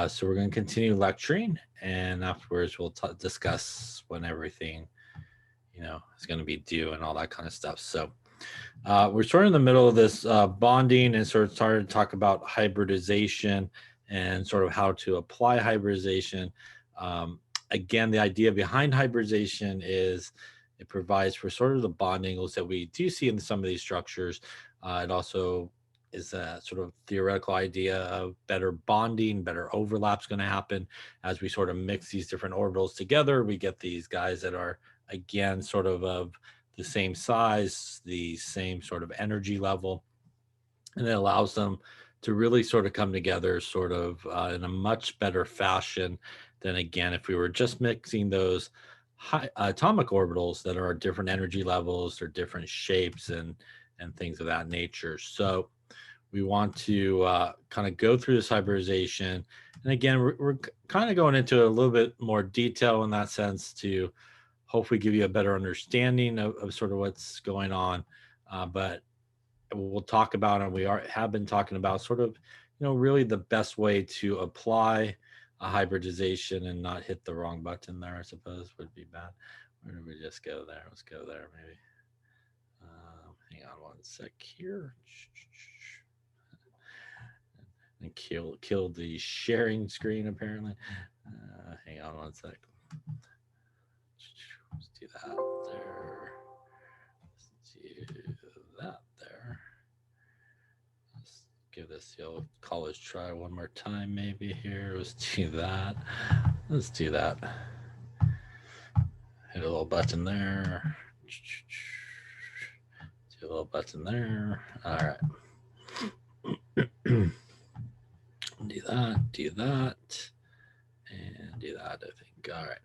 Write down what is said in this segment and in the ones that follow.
So we're going to continue lecturing, and afterwards we'll discuss when everything, is going to be due and all that kind of stuff. So we're sort of in the middle of this bonding and sort of started to talk about hybridization and sort of how to apply hybridization. Again, the idea behind hybridization is it provides for sort of the bond angles that we do see in some of these structures. It also is a sort of theoretical idea of better bonding, better overlaps going to happen as we sort of mix these different orbitals together. We get these guys that are, again, sort of the same size, the same sort of energy level, and it allows them to really sort of come together sort of in a much better fashion than, again, if we were just mixing those high atomic orbitals that are different energy levels or different shapes and things of that nature. So we want to kind of go through this hybridization. And again, we're kind of going into a little bit more detail in that sense to hopefully give you a better understanding of sort of what's going on. But we'll talk about, and have been talking about sort of, really the best way to apply a hybridization and not hit the wrong button there, I suppose would be bad. Where did we just go there? Let's go there maybe. Hang on one sec here. And kill the sharing screen apparently. Hang on one sec. Let's do that there. Let's do that there. Let's give this the old college try one more time maybe here. Let's do that. Let's do that. Hit a little button there. Do a little button there. All right. Do that, and do that, I think. All right.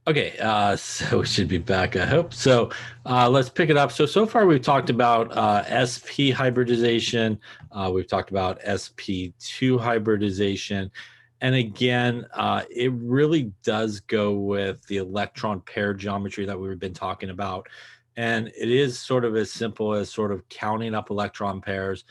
Okay, so we should be back, I hope. So let's pick it up. So far we've talked about SP hybridization. We've talked about Sp2 hybridization. And again, it really does go with the electron pair geometry that we've been talking about. And it is sort of as simple as sort of counting up electron pairs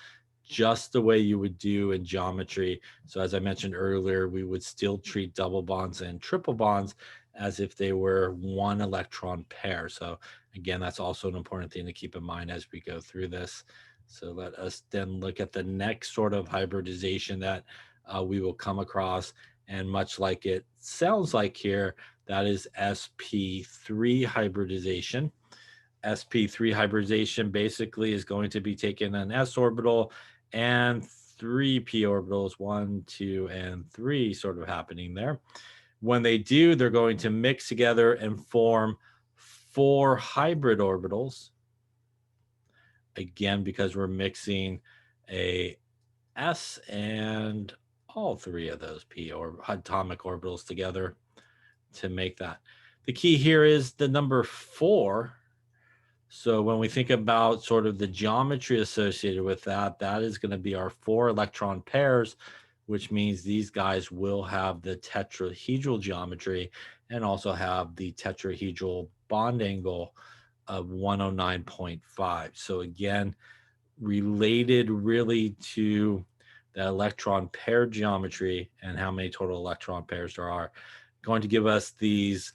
just the way you would do in geometry. So as I mentioned earlier, we would still treat double bonds and triple bonds as if they were one electron pair. So again, that's also an important thing to keep in mind as we go through this. So let us then look at the next sort of hybridization that we will come across. And much like it sounds like here, that is Sp3 hybridization. Sp3 hybridization basically is going to be taking an s orbital and 3 p orbitals, 1, 2, and 3 sort of happening there. When they do, they're going to mix together and form 4 hybrid orbitals. Again, because we're mixing a s and all 3 of those p or atomic orbitals together to make that. The key here is the number 4. So when we think about sort of the geometry associated with that, that is going to be our 4 electron pairs, which means these guys will have the tetrahedral geometry and also have the tetrahedral bond angle of 109.5. So again, related really to the electron pair geometry and how many total electron pairs there are, going to give us these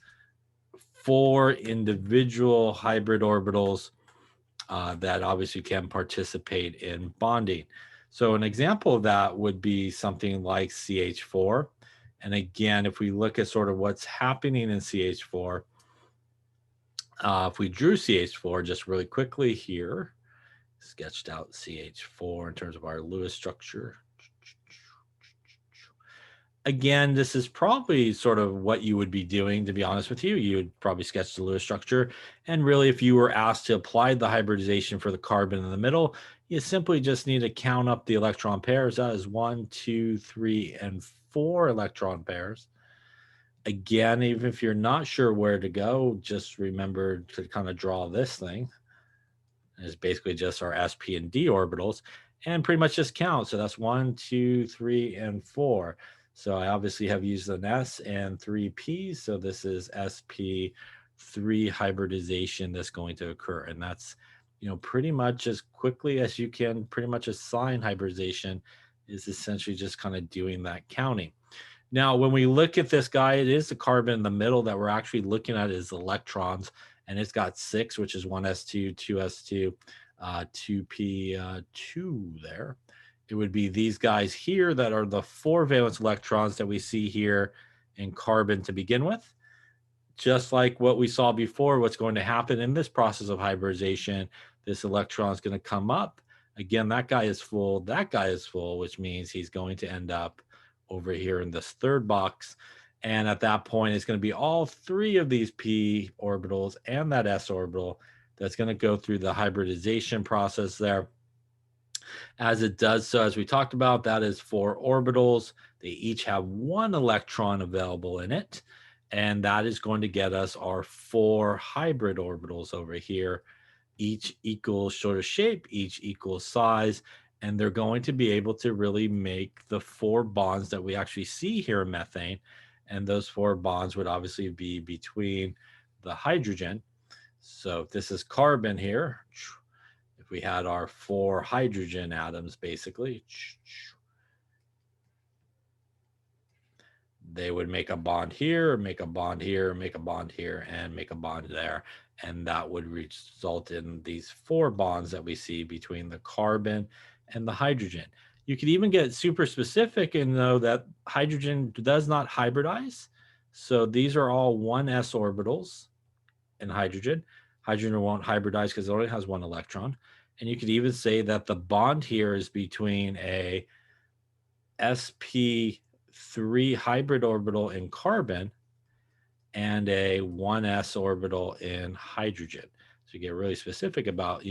4 individual hybrid orbitals that obviously can participate in bonding. So an example of that would be something like CH4. And again, if we look at sort of what's happening in CH4, if we drew CH4 just really quickly here, sketched out CH4 in terms of our Lewis structure. Again, this is probably sort of what you would be doing, to be honest with you. You would probably sketch the Lewis structure. And really, if you were asked to apply the hybridization for the carbon in the middle, you simply just need to count up the electron pairs. That is 1, 2, 3, and 4 electron pairs. Again, even if you're not sure where to go, just remember to kind of draw this thing. It's basically just our sp and d orbitals, and pretty much just count. So that's 1, 2, 3, and 4. So I obviously have used an S and 3 P's. So this is Sp3 hybridization that's going to occur. And that's, pretty much as quickly as you can pretty much assign hybridization is essentially just kind of doing that counting. Now, when we look at this guy, it is the carbon in the middle that we're actually looking at is electrons, and it's got 6, which is 1s2, 2s2, 2p2 there. It would be these guys here that are the 4 valence electrons that we see here in carbon to begin with. Just like what we saw before, what's going to happen in this process of hybridization, this electron is going to come up. Again, that guy is full, that guy is full, which means he's going to end up over here in this third box. And at that point, it's going to be all 3 of these p orbitals and that s orbital that's going to go through the hybridization process there. As it does so, as we talked about, that is 4 orbitals. They each have 1 electron available in it. And that is going to get us our 4 hybrid orbitals over here. Each equals sort of shape, each equals size. And they're going to be able to really make the 4 bonds that we actually see here in methane. And those 4 bonds would obviously be between the hydrogen. So if this is carbon here, if we had our 4 hydrogen atoms, basically, they would make a bond here, make a bond here, make a bond here, and make a bond there. And that would result in these 4 bonds that we see between the carbon and the hydrogen. You could even get super specific and know that hydrogen does not hybridize. So these are all 1s orbitals in hydrogen. Hydrogen won't hybridize because it only has 1 electron. And you could even say that the bond here is between a Sp3 hybrid orbital in carbon and a 1s orbital in hydrogen. So you get really specific about,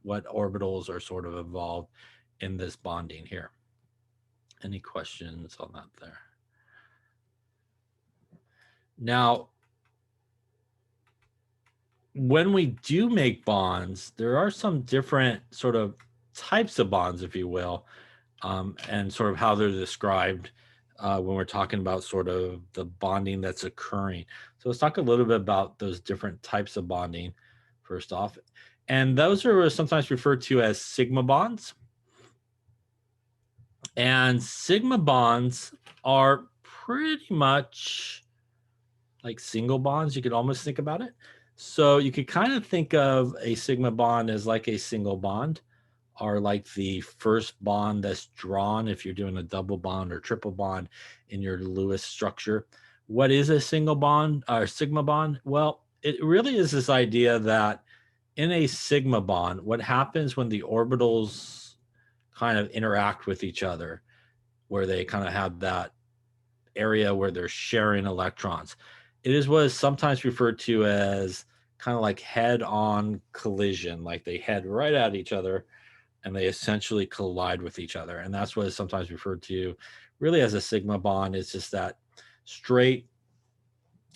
what orbitals are sort of involved in this bonding here. Any questions on that there? Now, when we do make bonds, there are some different sort of types of bonds, if you will, and sort of how they're described when we're talking about sort of the bonding that's occurring. So let's talk a little bit about those different types of bonding first off. And those are sometimes referred to as sigma bonds. And sigma bonds are pretty much like single bonds. You could almost think about it. So you could kind of think of a sigma bond as like a single bond, or like the first bond that's drawn if you're doing a double bond or triple bond in your Lewis structure. What is a single bond or sigma bond? Well, it really is this idea that in a sigma bond, what happens when the orbitals kind of interact with each other, where they kind of have that area where they're sharing electrons. It is what is sometimes referred to as kind of like head-on collision, like they head right at each other and they essentially collide with each other. And that's what is sometimes referred to really as a sigma bond. It's just that straight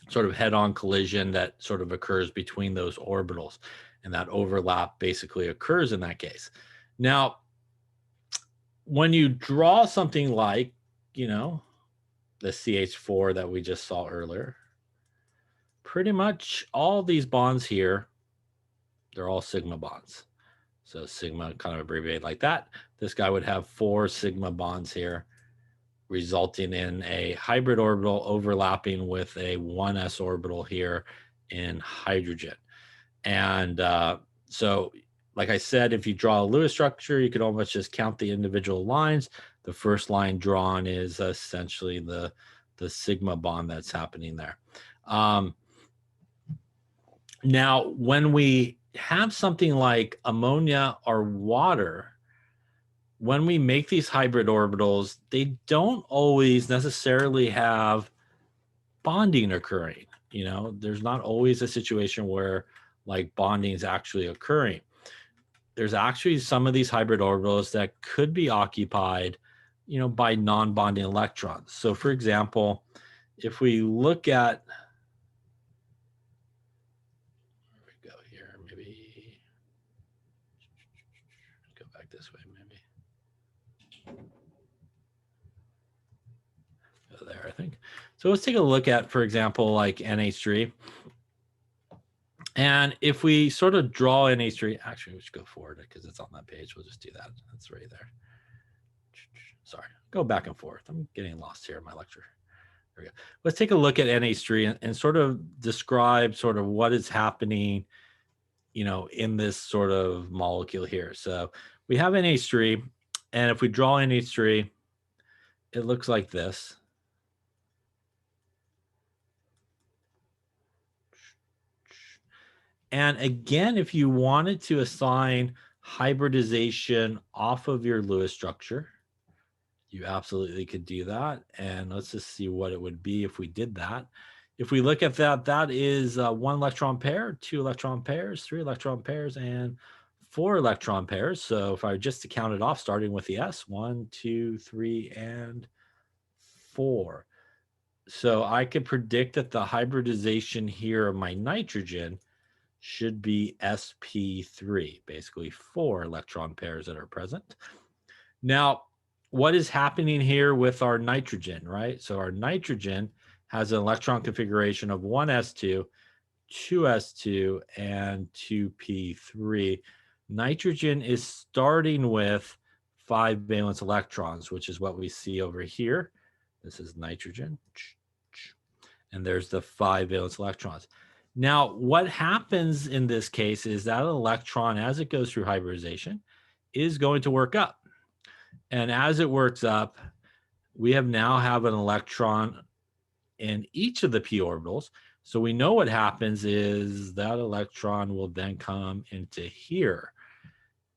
sort of head-on collision that sort of occurs between those orbitals. And that overlap basically occurs in that case. Now, when you draw something like, the CH4 that we just saw earlier, pretty much all these bonds here, they're all sigma bonds. So sigma kind of abbreviated like that. This guy would have 4 sigma bonds here, resulting in a hybrid orbital overlapping with a 1s orbital here in hydrogen. And so, like I said, if you draw a Lewis structure, you could almost just count the individual lines. The first line drawn is essentially the sigma bond that's happening there. Now, when we have something like ammonia or water, when we make these hybrid orbitals, they don't always necessarily have bonding occurring. There's not always a situation where like bonding is actually occurring. There's actually some of these hybrid orbitals that could be occupied, by non-bonding electrons. So for example, if we look at, where we go here, maybe go back this way, maybe. Go there, I think. So let's take a look at, for example, like NH3. And if we sort of draw NH3, actually, we should go forward because it's on that page. We'll just do that. That's right there. sorry, go back and forth. I'm getting lost here in my lecture. There we go. Let's take a look at NH3 and sort of describe sort of what is happening, you know, in this sort of molecule here. So we have NH3, and if we draw NH3, it looks like this. And again, if you wanted to assign hybridization off of your Lewis structure, you absolutely could do that. And let's just see what it would be if we did that. If we look at that, that is 1 electron pair, 2 electron pairs, 3 electron pairs, and 4 electron pairs. So if I were just to count it off, starting with the S, 1, 2, 3, and 4. So I could predict that the hybridization here of my nitrogen should be sp3, basically 4 electron pairs that are present. Now, what is happening here with our nitrogen, right? So our nitrogen has an electron configuration of 1s2, 2s2, and 2p3. Nitrogen is starting with 5 valence electrons, which is what we see over here. This is nitrogen, and there's the 5 valence electrons. Now, what happens in this case is that electron, as it goes through hybridization, is going to work up. And as it works up, we now have an electron in each of the p orbitals. So we know what happens is that electron will then come into here.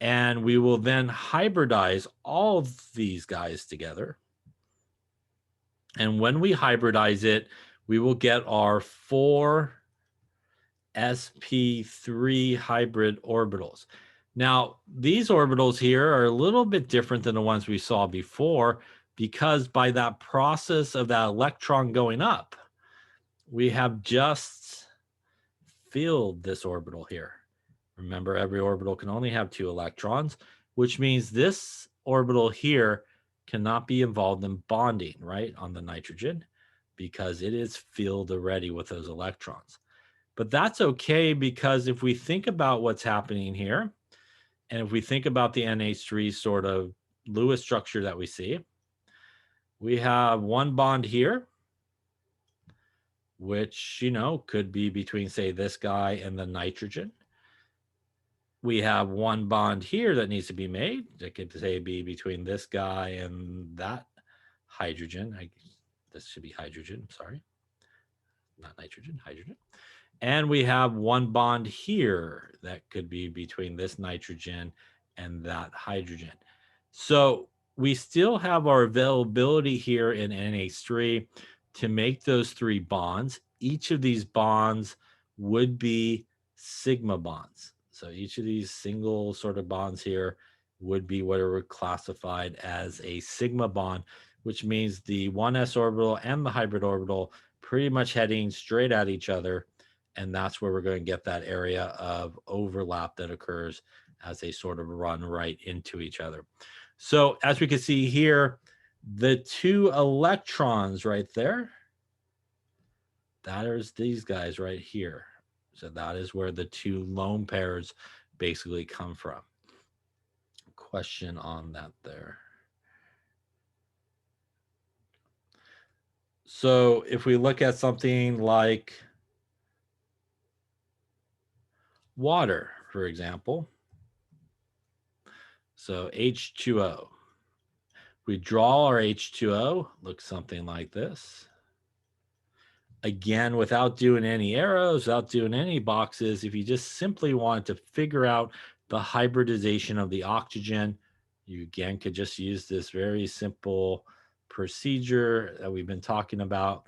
And we will then hybridize all of these guys together. And when we hybridize it, we will get our 4 sp3 hybrid orbitals. Now, these orbitals here are a little bit different than the ones we saw before, because by that process of that electron going up, we have just filled this orbital here. Remember, every orbital can only have 2 electrons, which means this orbital here cannot be involved in bonding, right, on the nitrogen, because it is filled already with those electrons. But that's okay, because if we think about what's happening here, and if we think about the NH3 sort of Lewis structure that we see, we have one bond here, which, you know, could be between, say, this guy and the nitrogen. We have one bond here that needs to be made. That could, say, be between this guy and that hydrogen. This should be hydrogen, sorry. Not nitrogen, hydrogen. And we have one bond here that could be between this nitrogen and that hydrogen. So we still have our availability here in NH3 to make those 3 bonds. Each of these bonds would be sigma bonds. So each of these single sort of bonds here would be what are classified as a sigma bond, which means the 1s orbital and the hybrid orbital pretty much heading straight at each other. And that's where we're going to get that area of overlap that occurs as they sort of run right into each other. So as we can see here, the 2 electrons right there, that is these guys right here. So that is where the 2 lone pairs basically come from. Question on that there. So if we look at something like water, for example, so H2O. We draw our H2O, looks something like this. Again, without doing any arrows, without doing any boxes, if you just simply wanted to figure out the hybridization of the oxygen, you again could just use this very simple procedure that we've been talking about.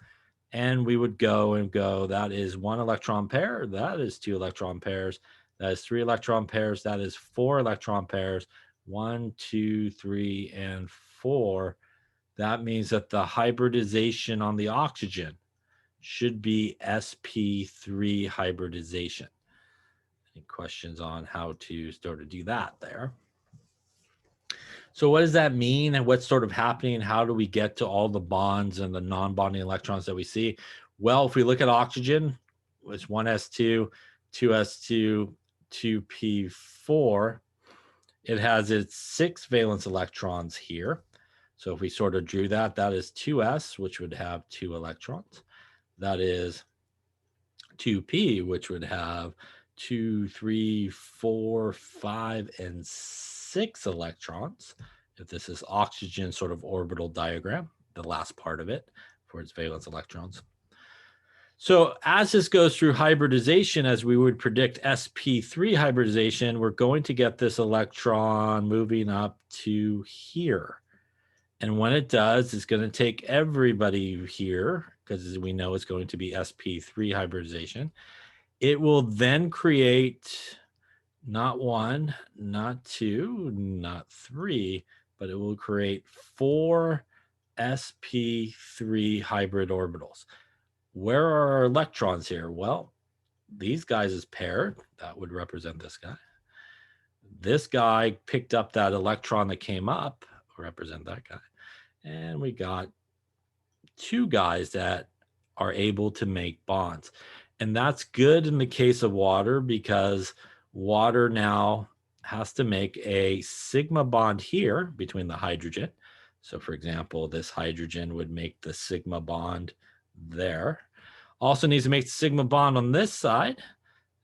And we would go and go, that is 1 electron pair, that is 2 electron pairs, that is 3 electron pairs, that is 4 electron pairs, 1, 2, 3, and 4. That means that the hybridization on the oxygen should be sp3 hybridization. Any questions on how to sort of do that there? So what does that mean, and what's sort of happening? How do we get to all the bonds and the non-bonding electrons that we see? Well, if we look at oxygen, it's 1s2, 2s2, 2p4. It has its 6 valence electrons here. So if we sort of drew that, that is 2s, which would have 2 electrons. That is 2p, which would have 2, 3, 4, 5, and 6 electrons. If this is oxygen sort of orbital diagram, the last part of it for its valence electrons. So as this goes through hybridization, as we would predict sp3 hybridization, we're going to get this electron moving up to here. And when it does, it's going to take everybody here, because we know it's going to be sp3 hybridization. It will then create not 1, not 2, not 3, but it will create 4 sp3 hybrid orbitals. Where are our electrons here? Well, these guys is paired. That would represent this guy. This guy picked up that electron that came up, represent that guy. And we got 2 guys that are able to make bonds. And that's good in the case of water, because water now has to make a sigma bond here between the hydrogen. So for example, this hydrogen would make the sigma bond there. Also needs to make the sigma bond on this side.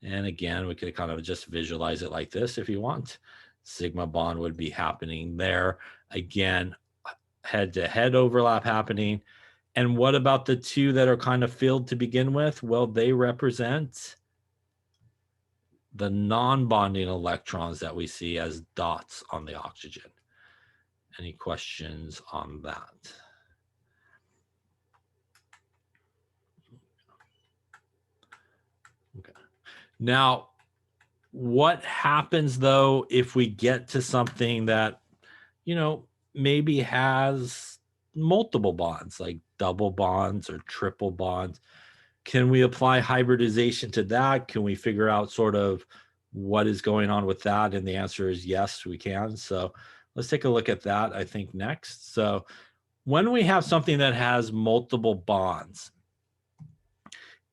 And again, we could kind of just visualize it like this if you want. Sigma bond would be happening there. Again, head-to-head overlap happening. And what about the 2 that are kind of filled to begin with? Well, they represent the non-bonding electrons that we see as dots on the oxygen. Any questions on that? Okay. Now, what happens though if we get to something that, maybe has multiple bonds, like double bonds or triple bonds? Can we apply hybridization to that? Can we figure out sort of what is going on with that? And the answer is yes, we can. So let's take a look at that, I think, next. So when we have something that has multiple bonds,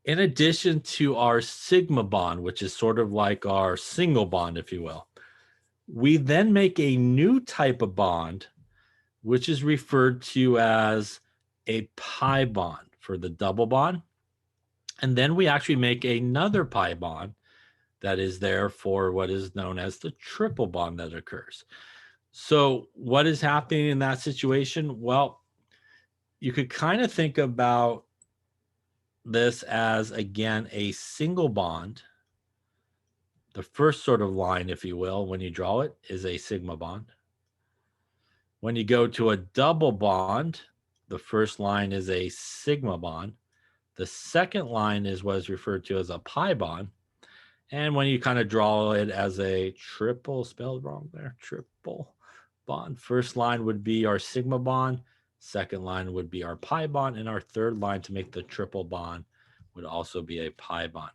in addition to our sigma bond, which is sort of like our single bond, if you will, we then make a new type of bond, which is referred to as a pi bond for the double bond. And then we actually make another pi bond that is there for what is known as the triple bond that occurs. So what is happening in that situation? Well, you could kind of think about this as, again, a single bond. The first sort of line, if you will, when you draw it, is a sigma bond. When you go to a double bond, the first line is a sigma bond. The second line is what is referred to as a pi bond. And when you kind of draw it as a triple, spelled wrong there, triple bond, first line would be our sigma bond, second line would be our pi bond, and our third line to make the triple bond would also be a pi bond.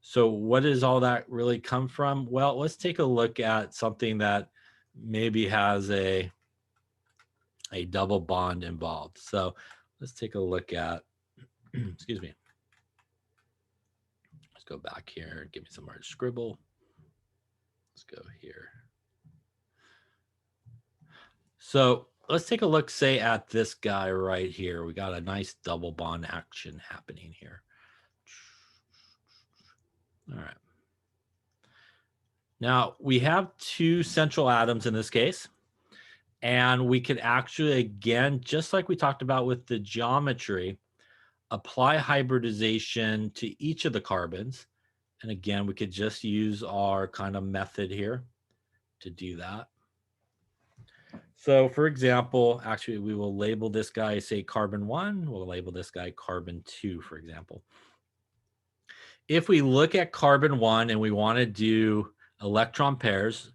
So what does all that really come from? Well, let's take a look at something that maybe has a double bond involved. So let's take a look at, excuse me. Let's go back here and give me somewhere to scribble. Let's go here. So let's take a look, say, at this guy right here. We got a nice double bond action happening here. All right. Now we have 2 central atoms in this case. And we could actually, again, just like we talked about with the geometry, apply hybridization to each of the carbons. And again, we could just use our kind of method here to do that. So for example, actually, we will label this guy, say, carbon 1. We'll label this guy carbon 2, for example. If we look at carbon 1 and we want to do electron pairs,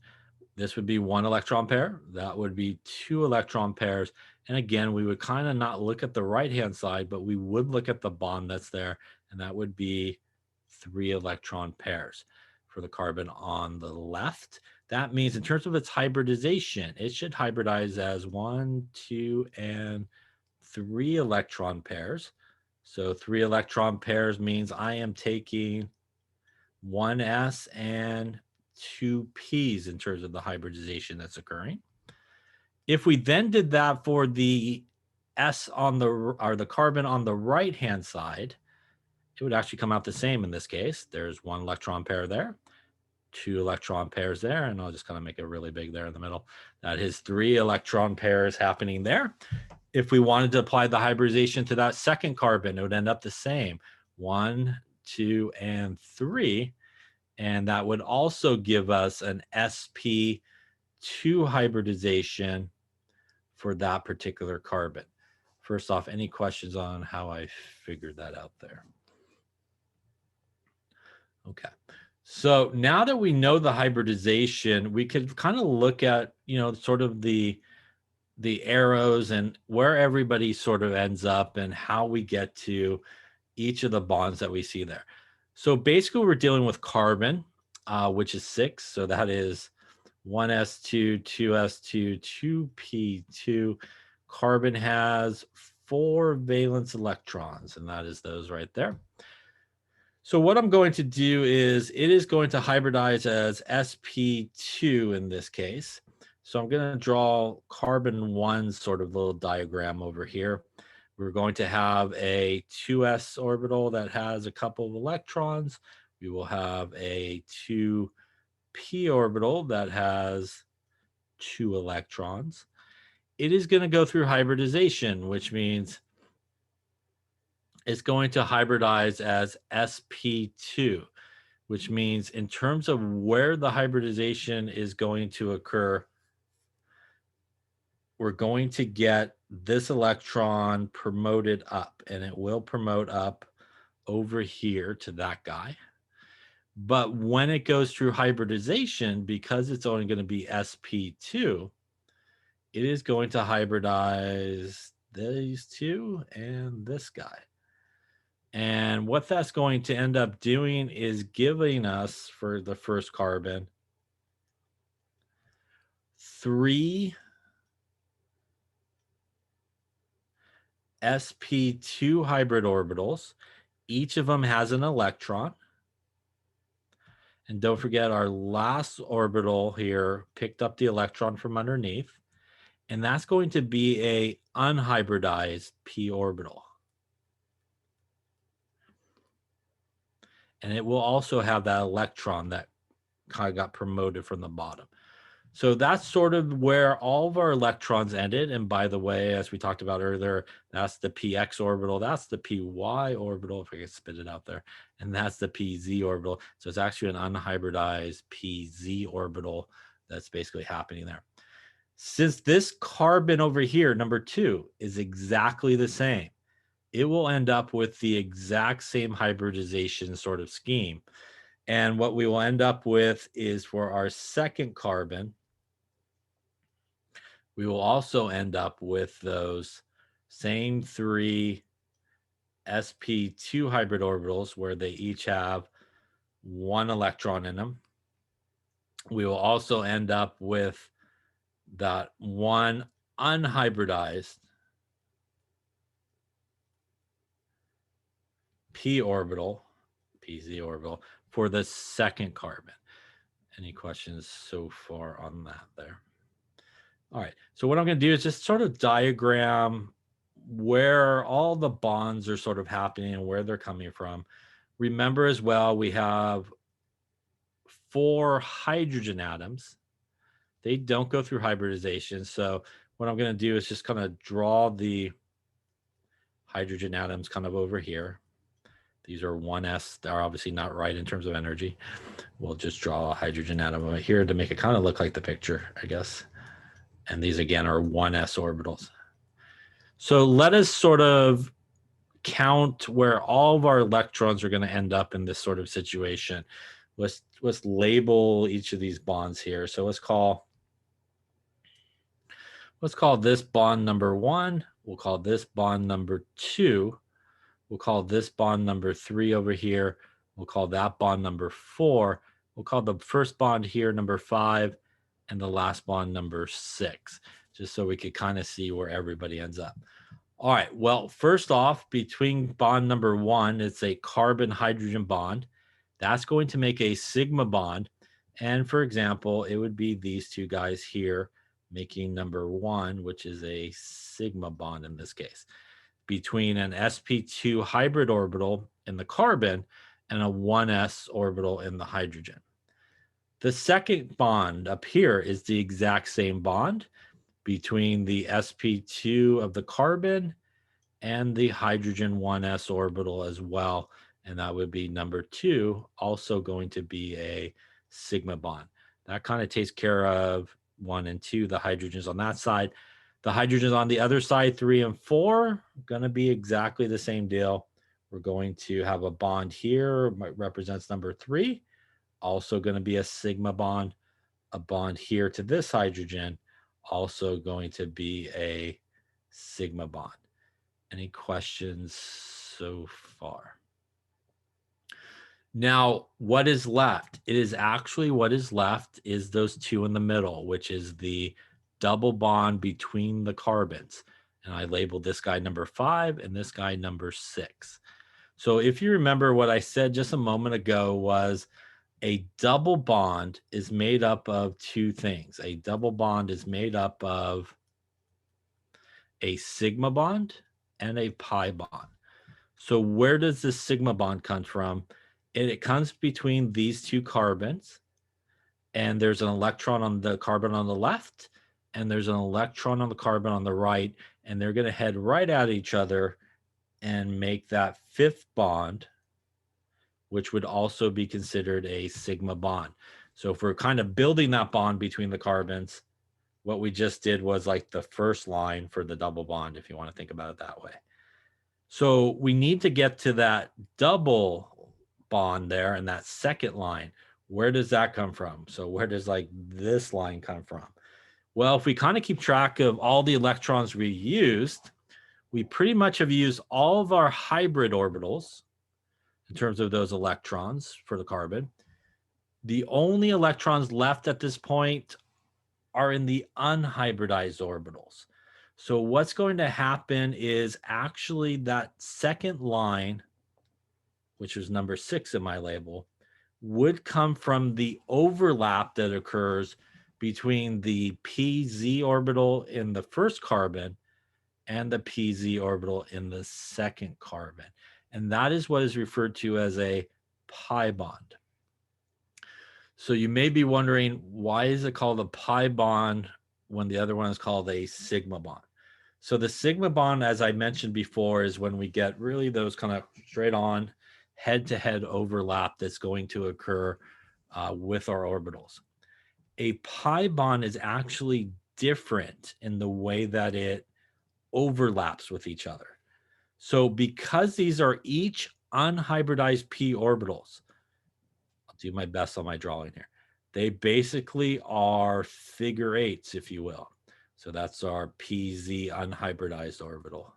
this would be 1 electron pair. That would be 2 electron pairs. And again, we would kind of not look at the right-hand side, but we would look at the bond that's there. And that would be 3 electron pairs for the carbon on the left. That means in terms of its hybridization, it should hybridize as 1, 2, and 3 electron pairs. So 3 electron pairs means I am taking 1s and 2p's in terms of the hybridization that's occurring. If we then did that for the S on the carbon on the right-hand side, it would actually come out the same in this case. There's 1 electron pair there, 2 electron pairs there, and I'll just kind of make it really big there in the middle. That is 3 electron pairs happening there. If we wanted to apply the hybridization to that second carbon, it would end up the same. 1, 2, and 3. And that would also give us an sp2 hybridization for that particular carbon. First off, any questions on how I figured that out there? Okay. So now that we know the hybridization, we could kind of look at, sort of the arrows and where everybody sort of ends up and how we get to each of the bonds that we see there. So basically we're dealing with carbon, which is 6. So that is 1s2, 2s2, 2p2. Carbon has 4 valence electrons, and that is those right there. So what I'm going to do is it is going to hybridize as sp2 in this case. So I'm going to draw carbon 1 sort of little diagram over here. We're going to have a 2s orbital that has a couple of electrons. We will have a 2p orbital that has 2 electrons. It is going to go through hybridization, which means it's going to hybridize as sp2, which means in terms of where the hybridization is going to occur, we're going to get this electron promoted up, and it will promote up over here to that guy. But when it goes through hybridization, because it's only going to be sp2, it is going to hybridize these two and this guy. And what that's going to end up doing is giving us, for the first carbon, 3 sp2 hybrid orbitals. Each of them has an electron. And don't forget, our last orbital here picked up the electron from underneath. And that's going to be a unhybridized p orbital. And it will also have that electron that kind of got promoted from the bottom. So that's sort of where all of our electrons ended. And by the way, as we talked about earlier, that's the px orbital, that's the py orbital, if I can spit it out there, and that's the pz orbital. So it's actually an unhybridized pz orbital that's basically happening there. Since this carbon over here, number 2, is exactly the same, it will end up with the exact same hybridization sort of scheme. And what we will end up with is, for our second carbon, we will also end up with those same 3 sp2 hybrid orbitals where they each have 1 electron in them. We will also end up with that 1 unhybridized p orbital, pz orbital, for the second carbon. Any questions so far on that there? All right, so what I'm going to do is just sort of diagram where all the bonds are sort of happening and where they're coming from. Remember as well, we have 4 hydrogen atoms. They don't go through hybridization. So what I'm going to do is just kind of draw the hydrogen atoms kind of over here. These are 1s. They're obviously not right in terms of energy. We'll just draw a hydrogen atom over here to make it kind of look like the picture, I guess. And these again are 1s orbitals. So let us sort of count where all of our electrons are going to end up in this sort of situation. Let's label each of these bonds here. So let's call this bond number 1. We'll call this bond number 2. We'll call this bond number 3 over here. We'll call that bond number 4. We'll call the first bond here number 5, and the last bond number 6, just so we could kind of see where everybody ends up. All right, well, first off, between bond number 1, it's a carbon-hydrogen bond. That's going to make a sigma bond. And for example, it would be these two guys here making number 1, which is a sigma bond in this case, between an sp2 hybrid orbital in the carbon and a 1s orbital in the hydrogen. The second bond up here is the exact same bond between the sp2 of the carbon and the hydrogen 1s orbital as well. And that would be number 2, also going to be a sigma bond. That kind of takes care of 1 and 2, the hydrogens on that side. The hydrogens on the other side, 3 and 4, going to be exactly the same deal. We're going to have a bond here, represents number 3, also going to be a sigma bond. A bond here to this hydrogen, also going to be a sigma bond. Any questions so far? Now, what is left? It is actually what is left is those 2 in the middle, which is the double bond between the carbons. And I labeled this guy number 5 and this guy number 6. So if you remember what I said just a moment ago was a double bond is made up of 2 things. A double bond is made up of a sigma bond and a pi bond. So where does this sigma bond come from? It comes between these 2 carbons, and there's an electron on the carbon on the left, and there's an electron on the carbon on the right, and they're going to head right at each other and make that 5th bond, which would also be considered a sigma bond. So if we're kind of building that bond between the carbons, what we just did was like the first line for the double bond, if you want to think about it that way. So we need to get to that double bond there and that second line. Where does that come from? So where does like this line come from? Well, if we kind of keep track of all the electrons we used, we pretty much have used all of our hybrid orbitals in terms of those electrons for the carbon. The only electrons left at this point are in the unhybridized orbitals. So what's going to happen is actually that second line, which is number 6 in my label, would come from the overlap that occurs between the pz orbital in the first carbon and the pz orbital in the second carbon. And that is what is referred to as a pi bond. So you may be wondering, why is it called a pi bond when the other one is called a sigma bond? So the sigma bond, as I mentioned before, is when we get really those kind of straight on head-to-head overlap that's going to occur with our orbitals. A pi bond is actually different in the way that it overlaps with each other. So because these are each unhybridized p orbitals, I'll do my best on my drawing here. They basically are figure 8s, if you will. So that's our pz unhybridized orbital.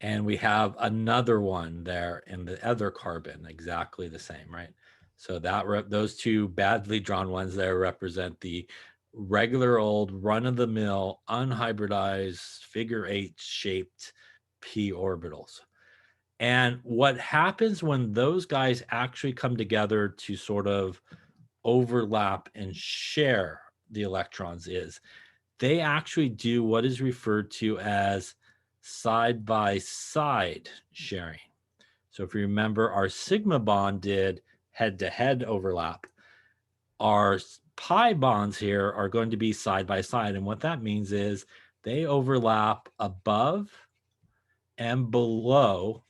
And we have another one there in the other carbon, exactly the same, right? So that those 2 badly drawn ones there represent the regular old run-of-the-mill unhybridized figure 8 shaped p orbitals. And what happens when those guys actually come together to sort of overlap and share the electrons is they actually do what is referred to as side-by-side sharing. So if you remember, our sigma bond did head-to-head overlap. Our pi bonds here are going to be side-by-side. And what that means is they overlap above and below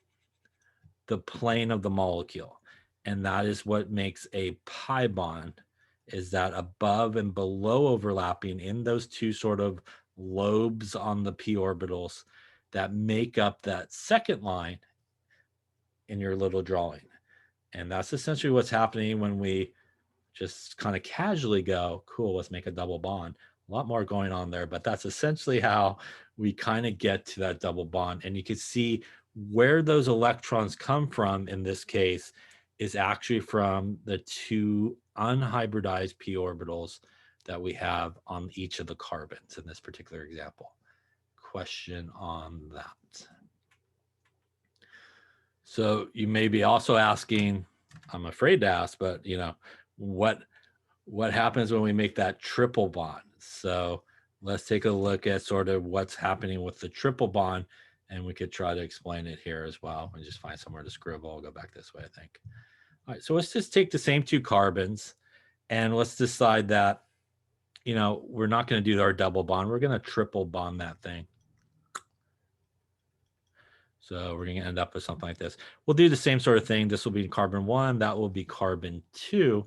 the plane of the molecule. And that is what makes a pi bond, is that above and below overlapping in those 2 sort of lobes on the p orbitals that make up that second line in your little drawing. And that's essentially what's happening when we just kind of casually go, cool, let's make a double bond. A lot more going on there, but that's essentially how we kind of get to that double bond. And you can see where those electrons come from in this case is actually from the 2 unhybridized p orbitals that we have on each of the carbons in this particular example. Question on that? So you may be also asking, I'm afraid to ask, but you know, what what happens when we make that triple bond. So let's take a look at sort of what's happening with the triple bond, and we could try to explain it here as well. And just find somewhere to scribble. I'll go back this way, I think. All right, so let's just take the same two carbons, and let's decide that, you know, we're not going to do our double bond. We're going to triple bond that thing. So we're going to end up with something like this. We'll do the same sort of thing. This will be carbon 1. That will be carbon 2.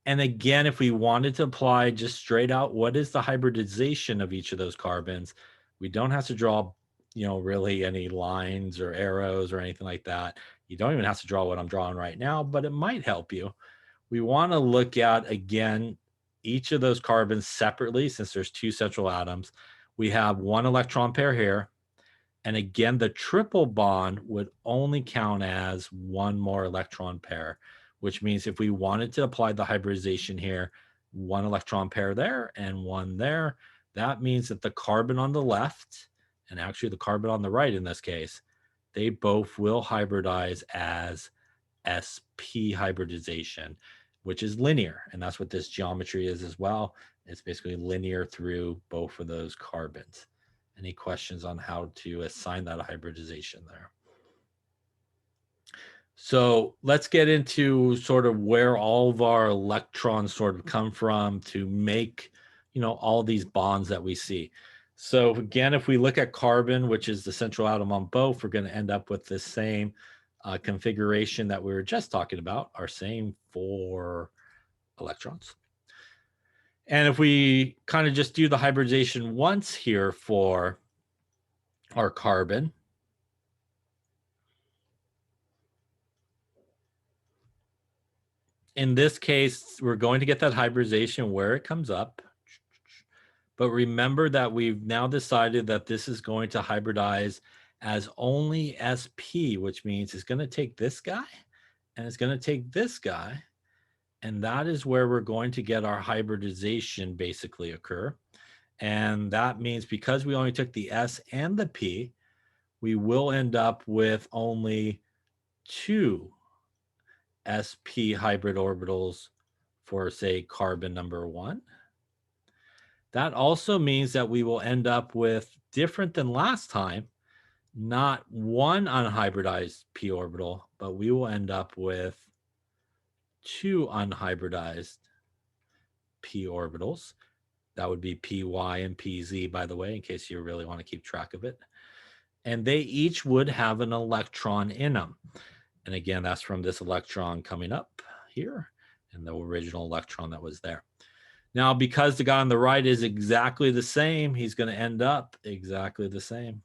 And again, if we wanted to apply just straight out, what is the hybridization of each of those carbons? We don't have to draw, you know, really any lines or arrows or anything like that. You don't even have to draw what I'm drawing right now, but it might help you. We want to look at, again, each of those carbons separately, since there's two central atoms. We have one electron pair here. And again, the triple bond would only count as one more electron pair, which means if we wanted to apply the hybridization here, one electron pair there and one there, that means that the carbon on the left, and actually the carbon on the right in this case, they both will hybridize as Sp hybridization, which is linear. And that's what this geometry is as well. It's basically linear through both of those carbons. Any questions on how to assign that hybridization there? So let's get into sort of where all of our electrons sort of come from to make, you know, all these bonds that we see. So again, if we look at carbon, which is the central atom on both, we're going to end up with the same configuration that we were just talking about, our same 4 electrons. And if we kind of just do the hybridization once here for our carbon, in this case, we're going to get that hybridization where it comes up. But remember that we've now decided that this is going to hybridize as only Sp, which means it's going to take this guy and it's going to take this guy. And that is where we're going to get our hybridization basically occur. And that means because we only took the S and the P, we will end up with only 2 Sp hybrid orbitals for, say, carbon number 1. That also means that we will end up with, different than last time, not one unhybridized p orbital, but we will end up with 2 unhybridized p orbitals. That would be py and pz, by the way, in case you really want to keep track of it. And they each would have an electron in them. And again, that's from this electron coming up here and the original electron that was there. Now, because the guy on the right is exactly the same, he's going to end up exactly the same.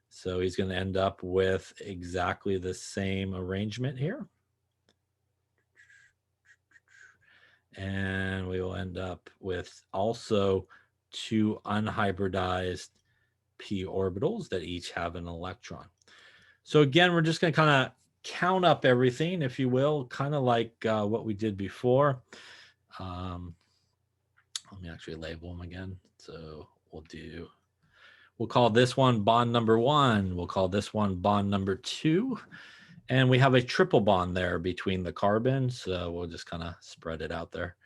So he's going to end up with exactly the same arrangement here. And we will end up with also 2 unhybridized p orbitals that each have an electron. So again, we're just going to kind of count up everything, if you will, kind of like what we did before. Let me actually label them again. So we'll call this one bond number 1. We'll call this one bond number 2. And we have a triple bond there between the carbons. So we'll just kind of spread it out there.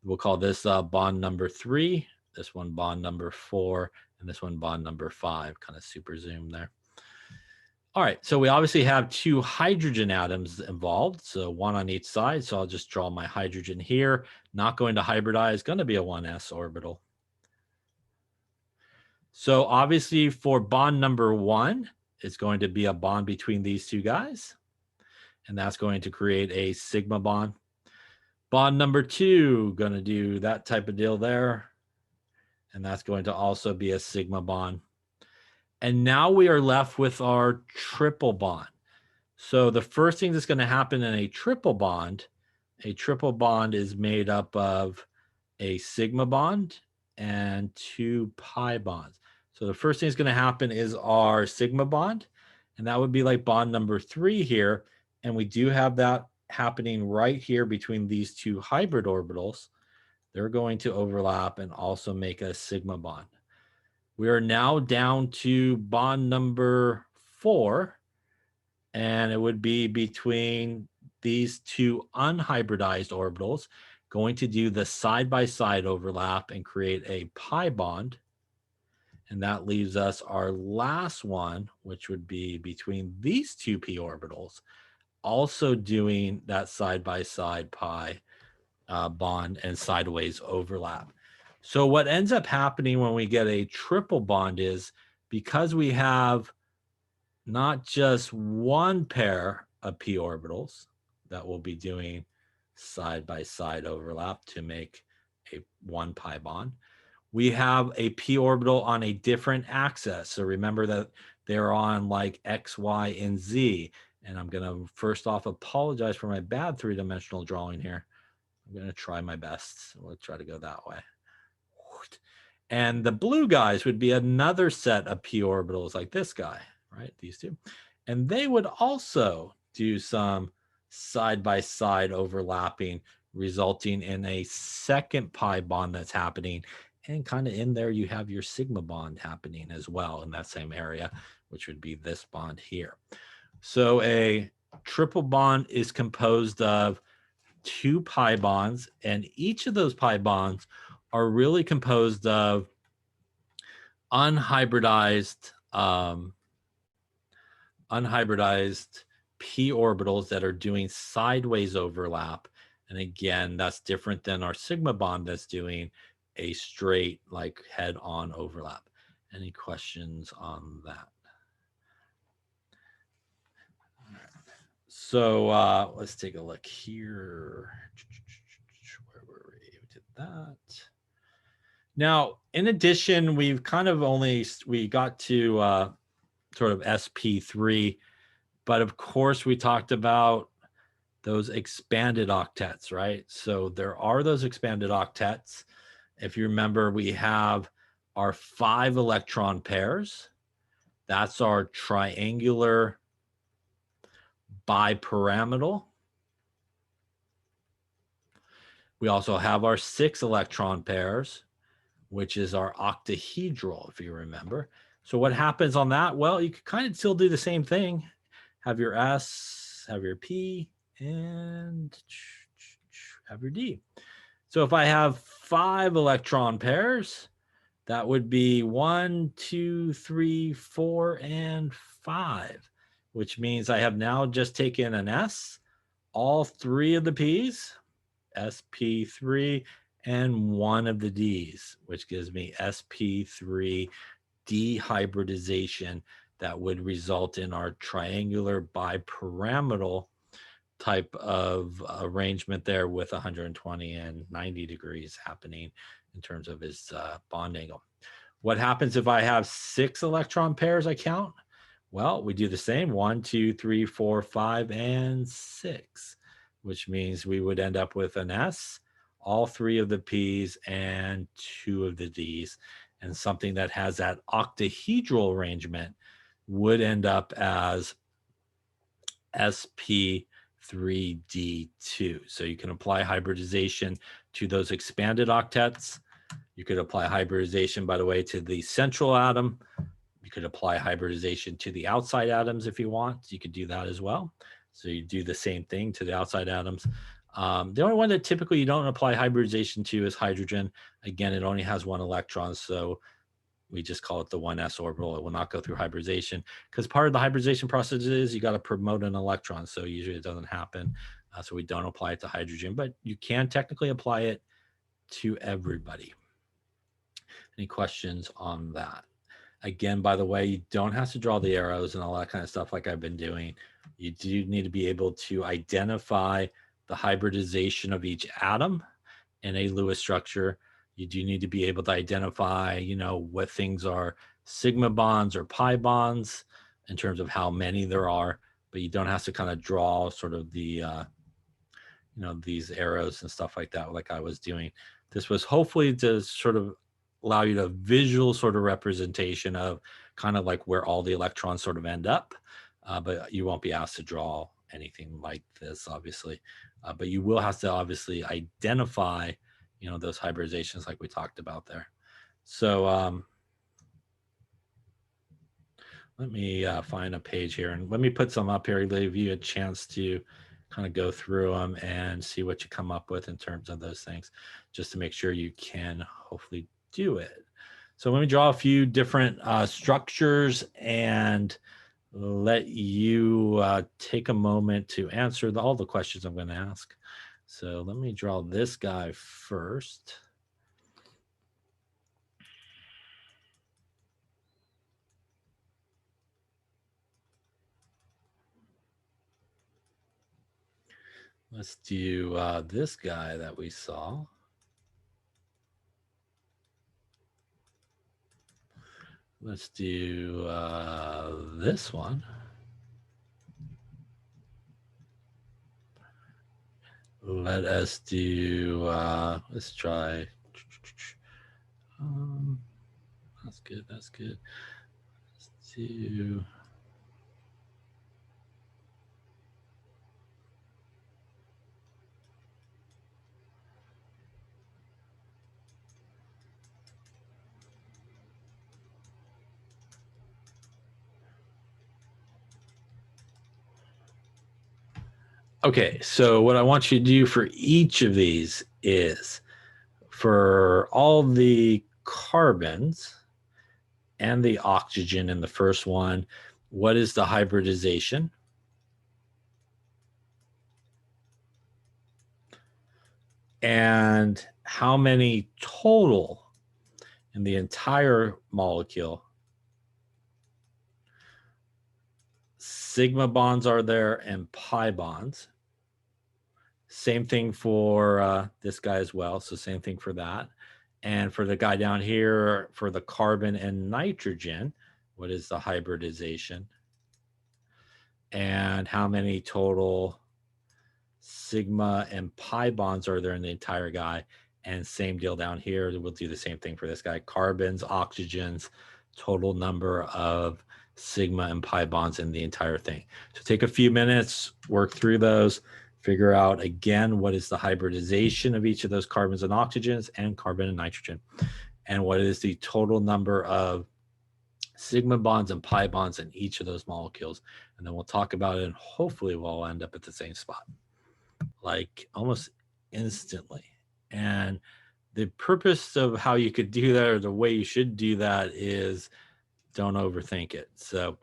We'll call this bond number 3, this one bond number 4, and this one bond number 5, kind of super zoom there. All right, so we obviously have 2 hydrogen atoms involved, so 1 on each side. So I'll just draw my hydrogen here. Not going to hybridize, going to be a 1s orbital. So obviously for bond number 1, it's going to be a bond between these 2 guys. And that's going to create a sigma bond. Bond number 2, going to do that type of deal there. And that's going to also be a sigma bond. And now we are left with our triple bond. So the first thing that's going to happen in a triple bond is made up of a sigma bond and 2 pi bonds. So the first thing that's going to happen is our sigma bond, and that would be like bond number 3 here. And we do have that happening right here between these 2 hybrid orbitals. They're going to overlap and also make a sigma bond. We are now down to bond number 4, and it would be between these 2 unhybridized orbitals. going to do the side-by-side overlap and create a pi bond. And that leaves us our last one, which would be between these two p orbitals, also doing that side-by-side pi bond and sideways overlap. So what ends up happening when we get a triple bond is, because we have not just one pair of p orbitals that will be doing side-by-side overlap to make a 1 pi bond, we have a p orbital on a different axis. So remember that they're on like x, y, and z. And I'm going to first off apologize for my bad three-dimensional drawing here. I'm going to try my best. We'll try to go that way. And the blue guys would be another set of p orbitals like this guy, right? These two. And they would also do some side-by-side overlapping, resulting in a second pi bond that's happening. And kind of in there, you have your sigma bond happening as well in that same area, which would be this bond here. So a triple bond is composed of 2 pi bonds, and each of those pi bonds are really composed of unhybridized p orbitals that are doing sideways overlap. And again, that's different than our sigma bond that's doing a straight, like head-on overlap. Any questions on that? So let's take a look here. Where were we? We did that. Now, in addition, we've kind of we got to sort of Sp3, but of course we talked about those expanded octets, right? So there are those expanded octets. If you remember, we have our 5 electron pairs. That's our triangular bipyramidal. We also have our 6 electron pairs, which is our octahedral, if you remember. So what happens on that? Well, you could kind of still do the same thing. Have your S, have your P, and have your D. So if I have 5 electron pairs, that would be 1, 2, 3, 4, and 5, which means I have now just taken an S, all 3 of the P's, Sp3, and 1 of the D's, which gives me Sp3 dehybridization that would result in our triangular bipyramidal type of arrangement there with 120 and 90 degrees happening in terms of its bond angle. What happens if I have 6 electron pairs I count? Well, we do the same, 1, 2, 3, 4, 5, and 6, which means we would end up with an S, all 3 of the P's, and 2 of the D's. And something that has that octahedral arrangement would end up as Sp3D2. So you can apply hybridization to those expanded octets. You could apply hybridization, by the way, to the central atom. You could apply hybridization to the outside atoms if you want. You could do that as well. So you do the same thing to the outside atoms. The only one that typically you don't apply hybridization to is hydrogen. Again, it only has 1 electron, so we just call it the 1s orbital. It will not go through hybridization, because part of the hybridization process is you got to promote an electron. So usually it doesn't happen. So we don't apply it to hydrogen, but you can technically apply it to everybody. Any questions on that? Again, by the way, you don't have to draw the arrows and all that kind of stuff like I've been doing. You do need to be able to identify the hybridization of each atom in a Lewis structure. You do need to be able to identify, what things are sigma bonds or pi bonds in terms of how many there are, but you don't have to kind of draw sort of the, these arrows and stuff like that, like I was doing. This was hopefully to sort of allow you to visual sort of representation of kind of like where all the electrons sort of end up, but you won't be asked to draw anything like this, obviously. But you will have to obviously identify, those hybridizations like we talked about there. So let me find a page here and let me put some up here to give you a chance to kind of go through them and see what you come up with in terms of those things, just to make sure you can hopefully do it. So let me draw a few different structures and let you take a moment to answer all the questions I'm going to ask. So let me draw this guy first. Let's do this guy that we saw. Let's do this one. Let us do, let's try. That's good, that's good. Let's do. Okay, so what I want you to do for each of these is for all the carbons and the oxygen in the first one, what is the hybridization? And how many total in the entire molecule sigma bonds are there and pi bonds? Same thing for this guy as well. So same thing for that. And for the guy down here, for the carbon and nitrogen, what is the hybridization? And how many total sigma and pi bonds are there in the entire guy? And same deal down here. We'll do the same thing for this guy. Carbons, oxygens, total number of sigma and pi bonds in the entire thing. So take a few minutes, work through those, figure out again what is the hybridization of each of those carbons and oxygens and carbon and nitrogen, and what is the total number of sigma bonds and pi bonds in each of those molecules. And then we'll talk about it, and hopefully we'll end up at the same spot, like almost instantly. And the purpose of how you could do that, or the way you should do that, is don't overthink it. So,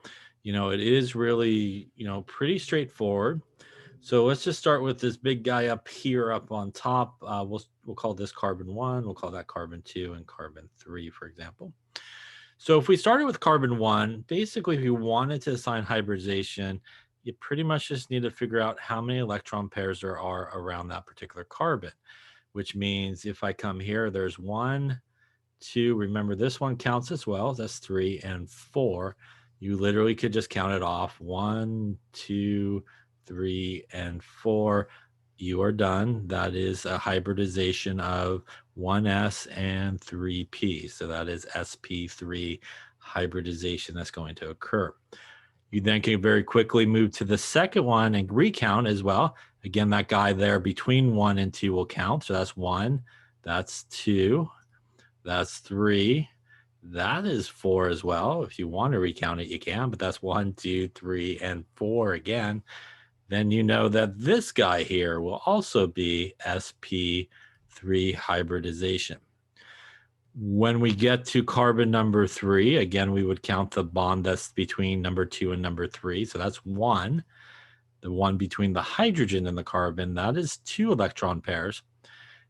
it is really, pretty straightforward. So let's just start with this big guy up here, up on top. We'll call this carbon 1, we'll call that carbon 2, and carbon 3, for example. So if we started with carbon 1, basically if you wanted to assign hybridization, you pretty much just need to figure out how many electron pairs there are around that particular carbon, which means if I come here, there's 1, 2, remember this one counts as well, that's 3 and 4. You literally could just count it off, 1, 2, 3, and 4. You are done. That is a hybridization of 1s and 3p. So that is sp3 hybridization that's going to occur. You then can very quickly move to the second one and recount as well. Again, that guy there between 1 and 2 will count. So that's 1, that's 2, that's 3. That is 4 as well. If you want to recount it, you can, but that's 1, 2, 3, and 4 again. Then you know that this guy here will also be sp3 hybridization. When we get to carbon number 3, again, we would count the bond that's between number 2 and number 3. So that's 1. The one between the hydrogen and the carbon, that is 2 electron pairs.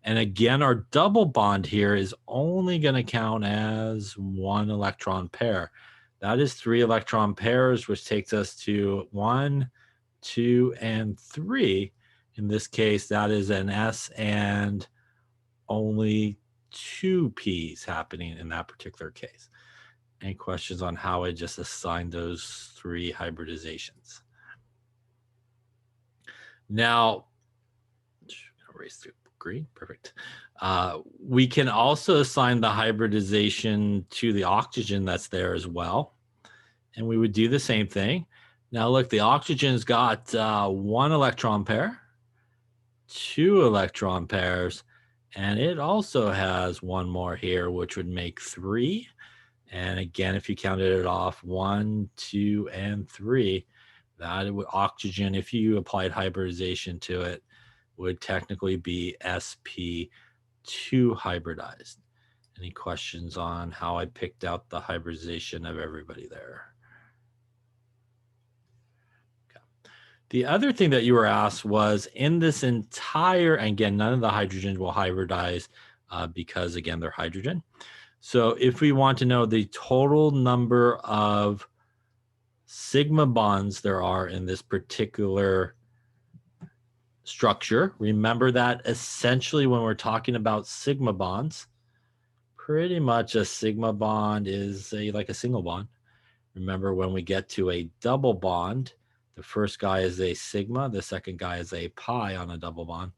And again, our double bond here is only going to count as 1 electron pair. That is 3 electron pairs, which takes us to 1, 2, and 3. In this case, that is an S and only 2 P's happening in that particular case. Any questions on how I just assigned those 3 hybridizations? Now, erase through green, perfect. We can also assign the hybridization to the oxygen that's there as well. And we would do the same thing. Now look, the oxygen's got 1 electron pair, 2 electron pairs, and it also has 1 more here, which would make 3. And again, if you counted it off, 1, 2, and 3, That oxygen, if you applied hybridization to it, would technically be sp2 hybridized. Any questions on how I picked out the hybridization of everybody there? Okay. The other thing that you were asked was in this entire, and again, none of the hydrogens will hybridize because again, they're hydrogen. So if we want to know the total number of sigma bonds there are in this particular structure, remember that essentially when we're talking about sigma bonds, pretty much a sigma bond is like a single bond. Remember, when we get to a double bond, the first guy is a sigma, the second guy is a pi on a double bond.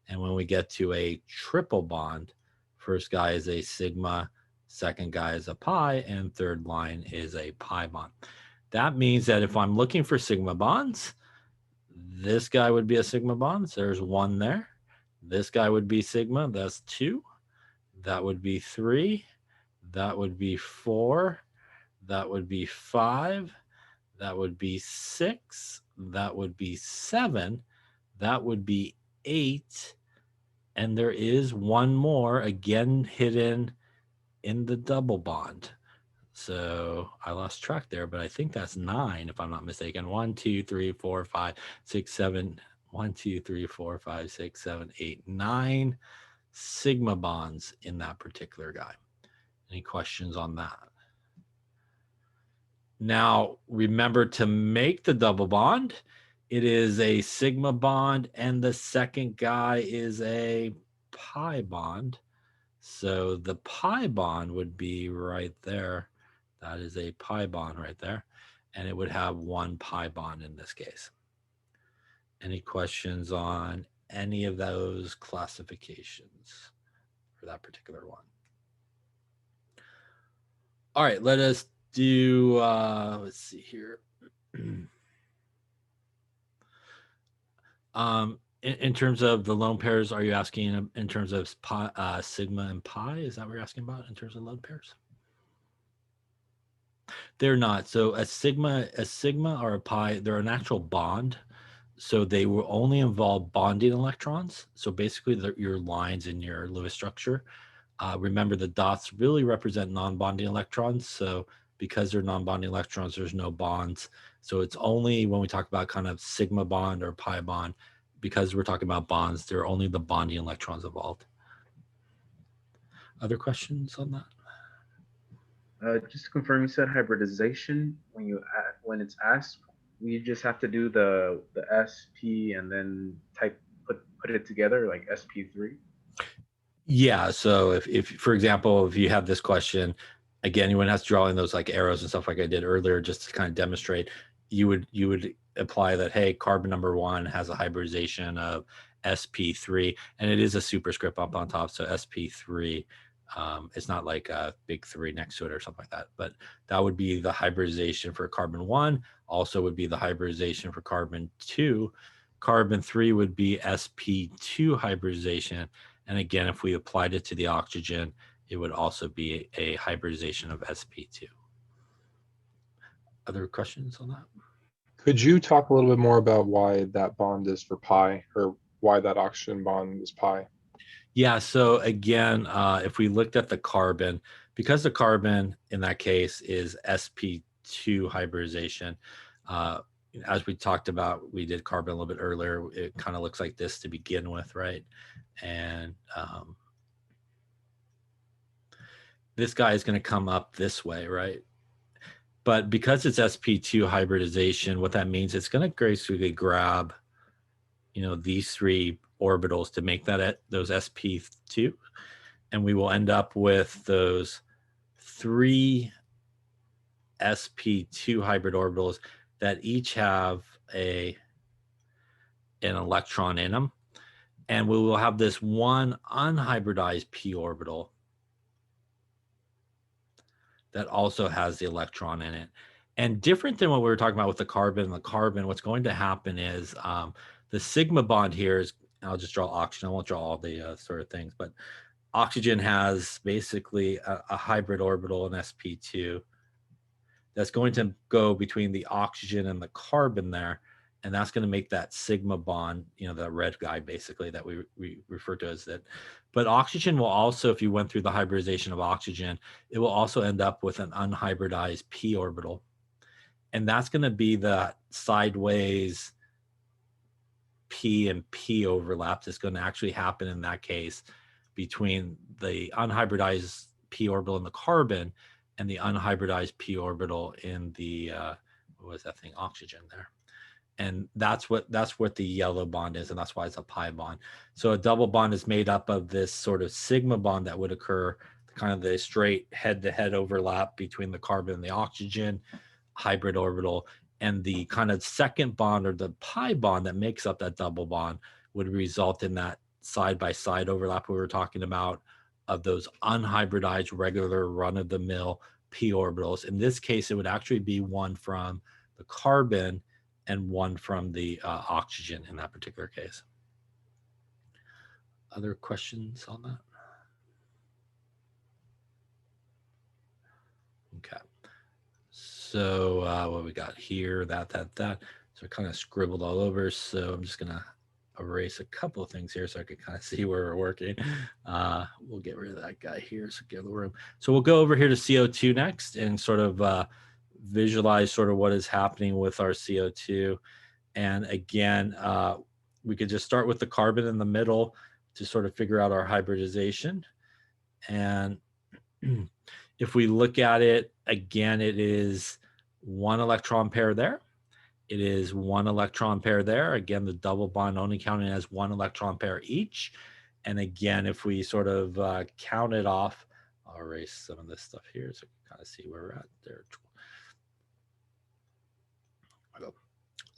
And when we get to a triple bond, first guy is a sigma, second guy is a pi, and third line is a pi bond. That means that if I'm looking for sigma bonds, this guy would be a sigma bond. So there's one there. This guy would be sigma. That's 2. That would be 3. That would be 4. That would be 5. That would be 6. That would be 7. That would be 8. And there is one more, again, hidden in the double bond. So I lost track there, but I think that's 9, if I'm not mistaken. 1, 2, 3, 4, 5, 6, 7. 1, 2, 3, 4, 5, 6, 7, 8, 9 sigma bonds in that particular guy. Any questions on that? Now, remember to make the double bond, it is a sigma bond, and the second guy is a pi bond. So the pi bond would be right there. That is a pi bond right there. And it would have one pi bond in this case. Any questions on any of those classifications for that particular one? All right, let us do, let's see here. In terms of the lone pairs, are you asking in terms of pi, sigma and pi? Is that what you're asking about in terms of lone pairs? They're not. So a sigma or a pi, they're an actual bond. So they will only involve bonding electrons. So basically your lines in your Lewis structure. Remember, the dots really represent non-bonding electrons. So because they're non-bonding electrons, there's no bonds. So it's only when we talk about kind of sigma bond or pi bond, because we're talking about bonds, there are only the bonding electrons involved. Other questions on that? Just to confirm, you said hybridization when it's asked, we just have to do the SP and then put it together like SP3. Yeah. So if for example, if you have this question, again, you wouldn't have to draw in those like arrows and stuff like I did earlier, just to kind of demonstrate. You would apply that, hey, carbon number 1 has a hybridization of sp3, and it is a superscript up on top, so sp3. It's not like a big 3 next to it or something like that, but that would be the hybridization for carbon 1. Also would be the hybridization for carbon 2. Carbon 3 would be sp2 hybridization. And again, if we applied it to the oxygen, it would also be a hybridization of sp2. Other questions on that? Could you talk a little bit more about why that bond is for pi, or why that oxygen bond is pi? Yeah, so again, if we looked at the carbon, because the carbon in that case is sp2 hybridization, as we talked about, we did carbon a little bit earlier, it kind of looks like this to begin with, right? And this guy is going to come up this way, right? But because it's sp2 hybridization, what that means, it's going to gracefully grab, these 3 orbitals to make that those sp2, and we will end up with those 3 sp2 hybrid orbitals that each have an electron in them, and we will have this one unhybridized p orbital that also has the electron in it. And different than what we were talking about with the carbon, what's going to happen is the sigma bond here is, I'll just draw oxygen, I won't draw all the sort of things, but oxygen has basically a hybrid orbital in sp2. that's going to go between the oxygen and the carbon there. And that's going to make that sigma bond, the red guy basically that we refer to as that. But oxygen will also, if you went through the hybridization of oxygen, it will also end up with an unhybridized p orbital. And that's going to be the sideways p and p overlap that's going to actually happen in that case between the unhybridized p orbital in the carbon and the unhybridized p orbital in the, what was that thing, oxygen there. And that's what the yellow bond is, and that's why it's a pi bond. So a double bond is made up of this sort of sigma bond that would occur, kind of the straight head-to-head overlap between the carbon and the oxygen hybrid orbital, and the kind of second bond, or the pi bond that makes up that double bond, would result in that side-by-side overlap we were talking about of those unhybridized regular run-of-the-mill p orbitals. In this case, it would actually be one from the carbon and one from the oxygen in that particular case. Other questions on that? Okay. So what we got here, that. So I kind of scribbled all over. So I'm just going to erase a couple of things here so I could kind of see where we're working. We'll get rid of that guy here, so give the room. So we'll go over here to CO2 next and sort of visualize sort of what is happening with our CO2. And again, we could just start with the carbon in the middle to sort of figure out our hybridization. And if we look at it, again, it is 1 electron pair there. It is 1 electron pair there. Again, the double bond only counting as 1 electron pair each. And again, if we sort of count it off, I'll erase some of this stuff here so you can kind of see where we're at there.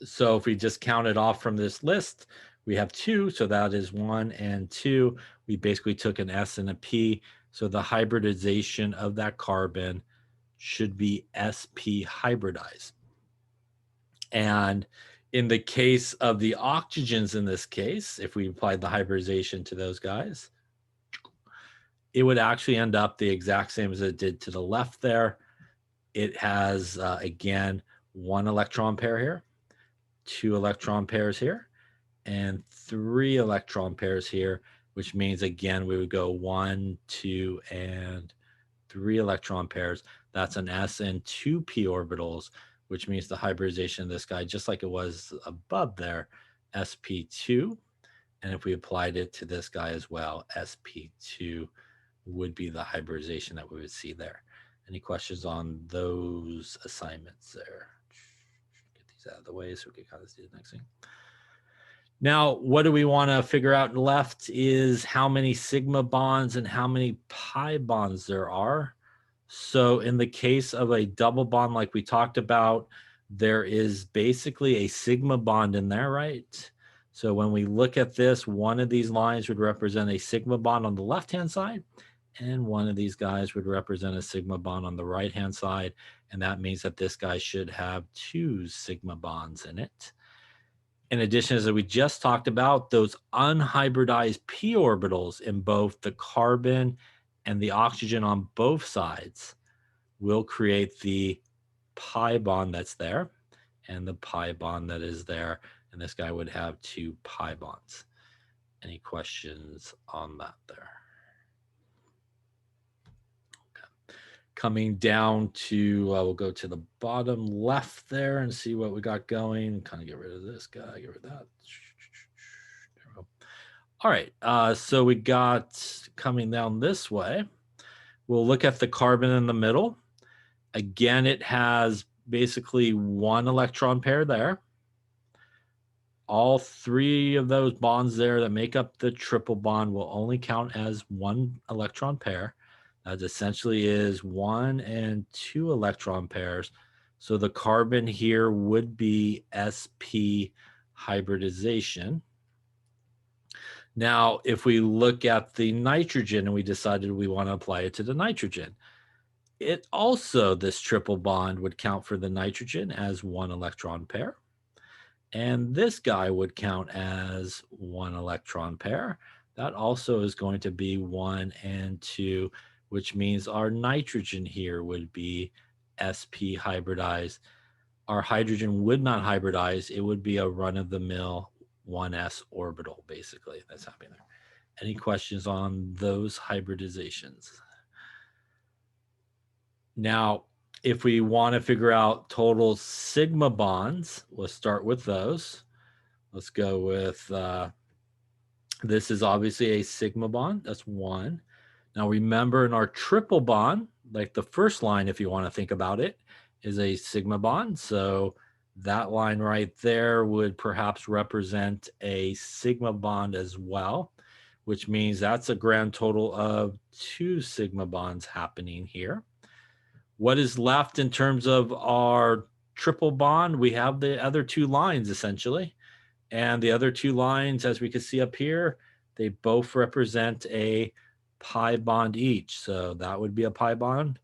So if we just count it off from this list, we have 2. So that is 1 and 2. We basically took an S and a P. So the hybridization of that carbon should be sp hybridized. And in the case of the oxygens in this case, if we applied the hybridization to those guys, it would actually end up the exact same as it did to the left there. It has, again, 1 electron pair here, 2 electron pairs here, and 3 electron pairs here, which means, again, we would go 1, 2, and 3 electron pairs. That's an S and 2 p orbitals, which means the hybridization of this guy, just like it was above there, sp2. And if we applied it to this guy as well, sp2 would be the hybridization that we would see there. Any questions on those assignments there? Get these out of the way so we can kind of see the next thing. Now, what do we want to figure out left is how many sigma bonds and how many pi bonds there are. So in the case of a double bond like we talked about, there is basically a sigma bond in there, right? So when we look at this, one of these lines would represent a sigma bond on the left-hand side, and one of these guys would represent a sigma bond on the right-hand side. And that means that this guy should have 2 sigma bonds in it. In addition, as we just talked about, those unhybridized p orbitals in both the carbon and the oxygen on both sides will create the pi bond that's there and the pi bond that is there. And this guy would have 2 pi bonds. Any questions on that there? Okay. Coming down to, we'll go to the bottom left there and see what we got going. Kind of get rid of this guy, get rid of that. There we go. All right, so we got coming down this way. We'll look at the carbon in the middle. Again, it has basically 1 electron pair there. All 3 of those bonds there that make up the triple bond will only count as 1 electron pair. That essentially is 1 and 2 electron pairs. So the carbon here would be sp hybridization. Now, if we look at the nitrogen and we decided we want to apply it to the nitrogen, it also, this triple bond would count for the nitrogen as 1 electron pair. And this guy would count as 1 electron pair. That also is going to be 1 and 2, which means our nitrogen here would be sp hybridized, our hydrogen would not hybridize. It would be a run-of-the-mill 1s orbital, basically, that's happening there. Any questions on those hybridizations? Now, if we want to figure out total sigma bonds, let's start with those. Let's go with, this is obviously a sigma bond. That's 1. Now, remember in our triple bond, like the first line, if you want to think about it, is a sigma bond. So that line right there would perhaps represent a sigma bond as well, which means that's a grand total of 2 sigma bonds happening here. What is left in terms of our triple bond? We have the other 2 lines essentially. And the other 2 lines, as we can see up here, they both represent a pi bond each. So that would be a pi bond,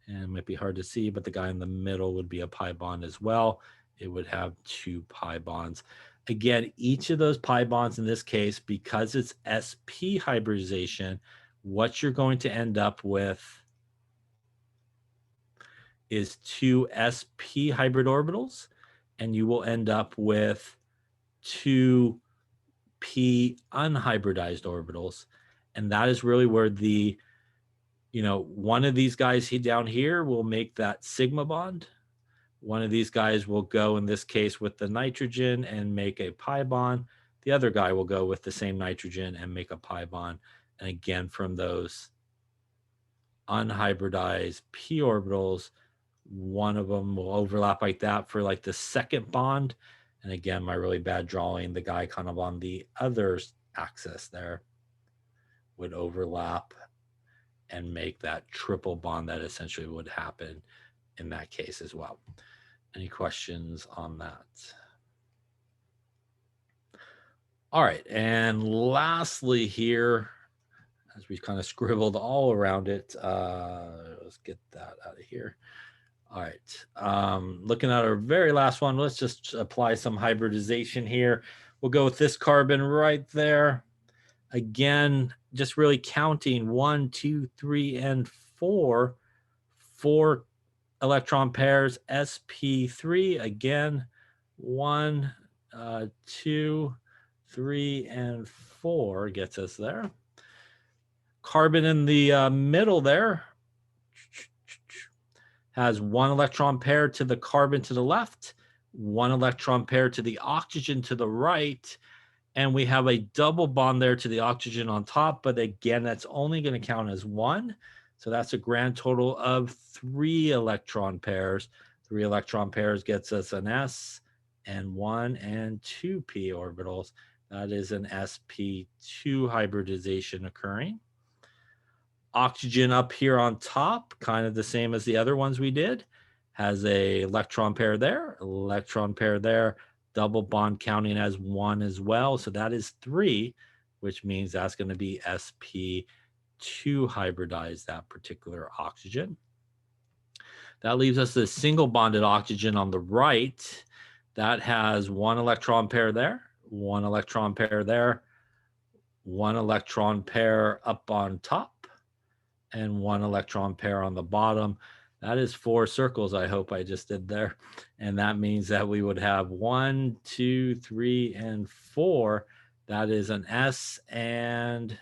and it might be hard to see, but the guy in the middle would be a pi bond as well. It would have 2 pi bonds. Again, each of those pi bonds in this case, because it's sp hybridization, what you're going to end up with is 2 sp hybrid orbitals, and you will end up with 2 p unhybridized orbitals. And that is really where the, one of these guys down here will make that sigma bond. One of these guys will go, in this case, with the nitrogen and make a pi bond. The other guy will go with the same nitrogen and make a pi bond. And again, from those unhybridized p orbitals, one of them will overlap like that for like the second bond. And again, my really bad drawing, the guy kind of on the other axis there would overlap and make that triple bond that essentially would happen in that case as well. Any questions on that? All right, and lastly here, as we've kind of scribbled all around it, let's get that out of here. All right, looking at our very last one, let's just apply some hybridization here. We'll go with this carbon right there. Again, just really counting 1, 2, 3, and 4 electron pairs, sp3. Again, 1, 2, 3, and 4 gets us there. Carbon in the middle there has 1 electron pair to the carbon to the left, 1 electron pair to the oxygen to the right, and we have a double bond there to the oxygen on top, but again, that's only going to count as 1. So that's a grand total of 3 electron pairs. 3 electron pairs gets us an s and 1 and 2 p orbitals. That is an sp2 hybridization occurring. Oxygen up here on top, kind of the same as the other ones we did, has a electron pair there, electron pair there, double bond counting as 1 as well. So that is 3, which means that's going to be sp2 hybridized, that particular oxygen. That leaves us the single bonded oxygen on the right. That has 1 electron pair there, 1 electron pair there, 1 electron pair up on top, and 1 electron pair on the bottom. That is 4 circles, I hope I just did there. And that means that we would have 1, 2, 3, and 4. That is an S and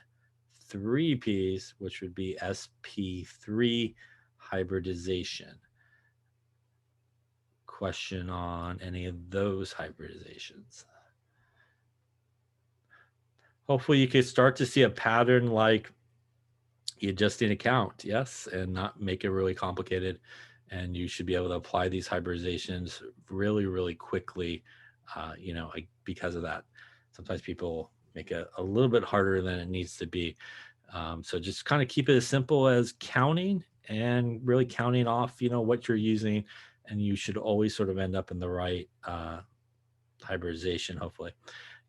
3 Ps, which would be sp3 hybridization. Question on any of those hybridizations? Hopefully you can start to see a pattern, like you just need to count, yes, and not make it really complicated. And you should be able to apply these hybridizations really, really quickly, because of that. Sometimes people make it a little bit harder than it needs to be. So just kind of keep it as simple as counting and really counting off, what you're using, and you should always sort of end up in the right hybridization, hopefully.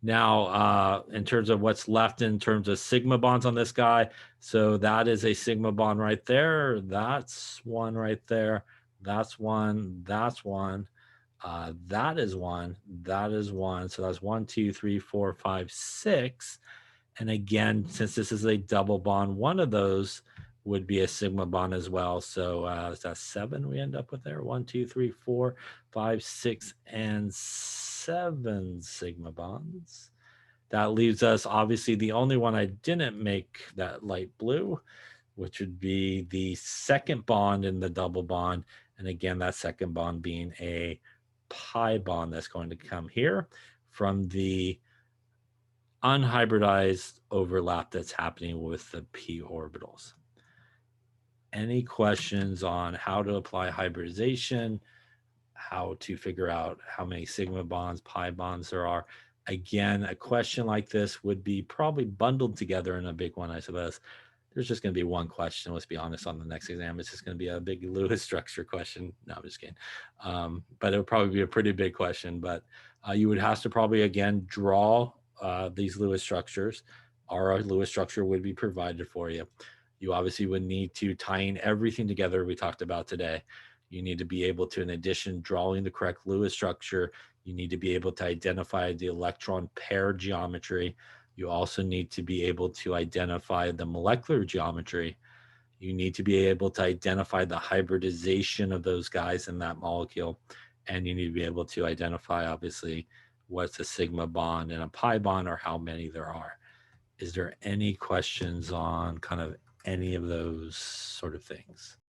Now, in terms of what's left in terms of sigma bonds on this guy, so that is a sigma bond right there. That's 1 right there. That's 1. That's 1. That is 1. That is 1. So that's 1, 2, 3, 4, 5, 6. And again, since this is a double bond, one of those would be a sigma bond as well. So is that 7 we end up with there? 1, 2, 3, 4, 5, 6, and 7 sigma bonds. That leaves us, obviously, the only one I didn't make that light blue, which would be the second bond in the double bond. And again, that second bond being a pi bond that's going to come here from the unhybridized overlap that's happening with the p orbitals. Any questions on how to apply hybridization, how to figure out how many sigma bonds, pi bonds there are? Again, a question like this would be probably bundled together in a big one, I suppose. There's just going to be one question, let's be honest, on the next exam. It's just going to be a big Lewis structure question. No, I'm just kidding. But it would probably be a pretty big question. But you would have to probably, again, draw these Lewis structures. Our Lewis structure would be provided for you. You obviously would need to tie in everything together we talked about today. You need to be able to, in addition, drawing the correct Lewis structure, you need to be able to identify the electron pair geometry. You also need to be able to identify the molecular geometry. You need to be able to identify the hybridization of those guys in that molecule. And you need to be able to identify, obviously, what's a sigma bond and a pi bond or how many there are. Is there any questions on kind of any of those sort of things?